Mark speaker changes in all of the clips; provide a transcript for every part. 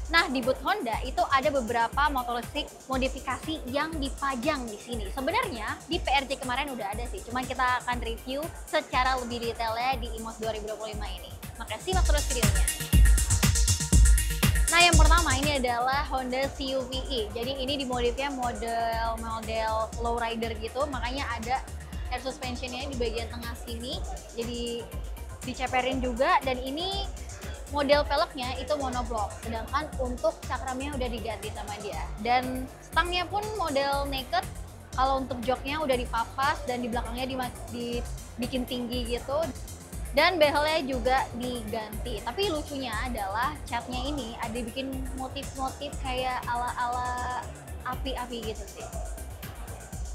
Speaker 1: Nah, di booth Honda itu ada beberapa motor listrik modifikasi yang dipajang di sini. Sebenarnya di PRJ kemarin udah ada sih, cuman kita akan review secara lebih detailnya di IMOS 2025 ini. Maka simak terus videonya. Nah, yang pertama ini adalah Honda CUV-E. Jadi ini dimodifnya model lowrider gitu, makanya ada air suspensionnya di bagian tengah sini. Jadi diceperin juga, dan ini model velgnya itu monoblock, sedangkan untuk cakramnya udah diganti sama dia. Dan stangnya pun model naked. Kalau untuk joknya udah dipapas dan di belakangnya dibikin tinggi gitu. Dan behelnya juga diganti. Tapi lucunya adalah catnya ini ada bikin motif-motif kayak ala-ala api-api gitu sih.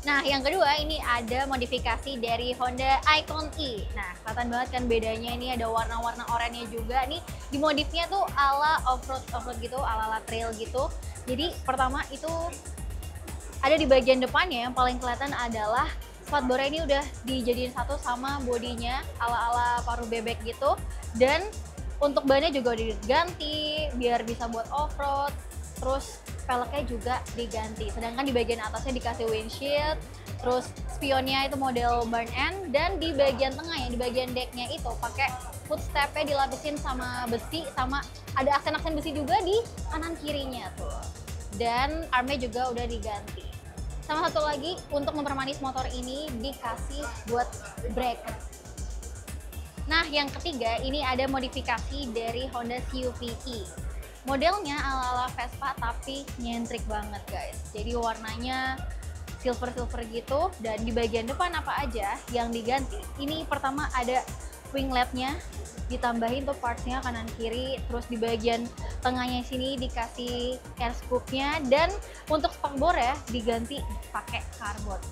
Speaker 1: Nah, yang kedua ini ada modifikasi dari Honda Icon E. Nah, kelihatan banget kan bedanya, ini ada warna-warna oranye juga. Nih, dimodifnya tuh ala off-road gitu, ala-ala trail gitu. Jadi, pertama itu ada di bagian depannya yang paling kelihatan adalah spatbornya ini udah dijadiin satu sama bodinya ala-ala paruh bebek gitu. Dan untuk bannya juga udah diganti biar bisa buat off-road. Terus velgnya juga diganti, sedangkan di bagian atasnya dikasih windshield, terus spionnya itu model burn end, dan di bagian tengah ya, di bagian decknya itu pakai footstepnya dilapisin sama besi, sama ada aksen-aksen besi juga di kanan kirinya tuh, dan armnya juga udah diganti. Sama satu lagi, untuk mempermanis motor ini dikasih buat brake. Nah, yang ketiga ini ada modifikasi dari Honda CUV-E. Modelnya ala-ala Vespa tapi nyentrik banget guys. Jadi warnanya silver-silver gitu, dan di bagian depan apa aja yang diganti. Ini pertama ada wingletnya, ditambahin tuh partsnya kanan kiri, terus di bagian tengahnya sini dikasih air scoopnya, dan untuk spakbor ya diganti pakai karbon.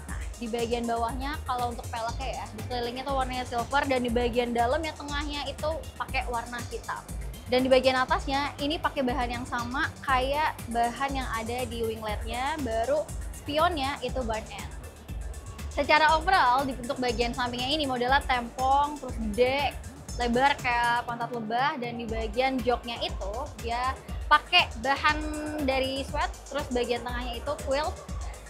Speaker 1: Nah, di bagian bawahnya kalau untuk peleknya ya, di sekelilingnya tuh warnanya silver, dan di bagian dalam ya tengahnya itu pakai warna hitam. Dan di bagian atasnya ini pakai bahan yang sama kayak bahan yang ada di wingletnya, baru spionnya itu burn end. Secara overall untuk bagian sampingnya ini modelnya tempong, terus gede, lebar kayak pantat lebah, dan di bagian joknya itu dia pakai bahan dari sweat, terus bagian tengahnya itu quilt,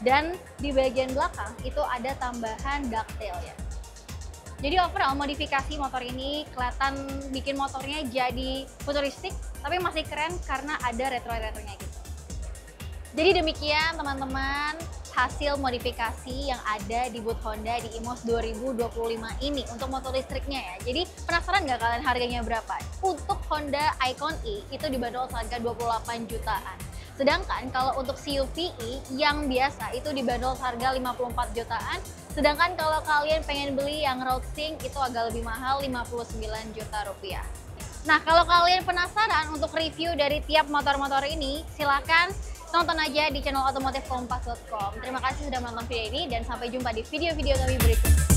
Speaker 1: dan di bagian belakang itu ada tambahan ducktail ya. Jadi overall modifikasi motor ini kelihatan bikin motornya jadi futuristik tapi masih keren karena ada retro-retronya gitu. Jadi demikian teman-teman hasil modifikasi yang ada di booth Honda di IMOS 2025 ini untuk motor listriknya ya. Jadi penasaran nggak kalian harganya berapa? Untuk Honda Icon E itu dibanderol seharga 28 jutaan. Sedangkan kalau untuk CUV-E yang biasa itu dibanderol seharga 54 jutaan. Sedangkan kalau kalian pengen beli yang road sync itu agak lebih mahal, 59 juta rupiah. Nah, kalau kalian penasaran untuk review dari tiap motor-motor ini, silakan tonton aja di channel otomotifkompas.com. Terima kasih sudah menonton video ini dan sampai jumpa di video-video kami berikutnya.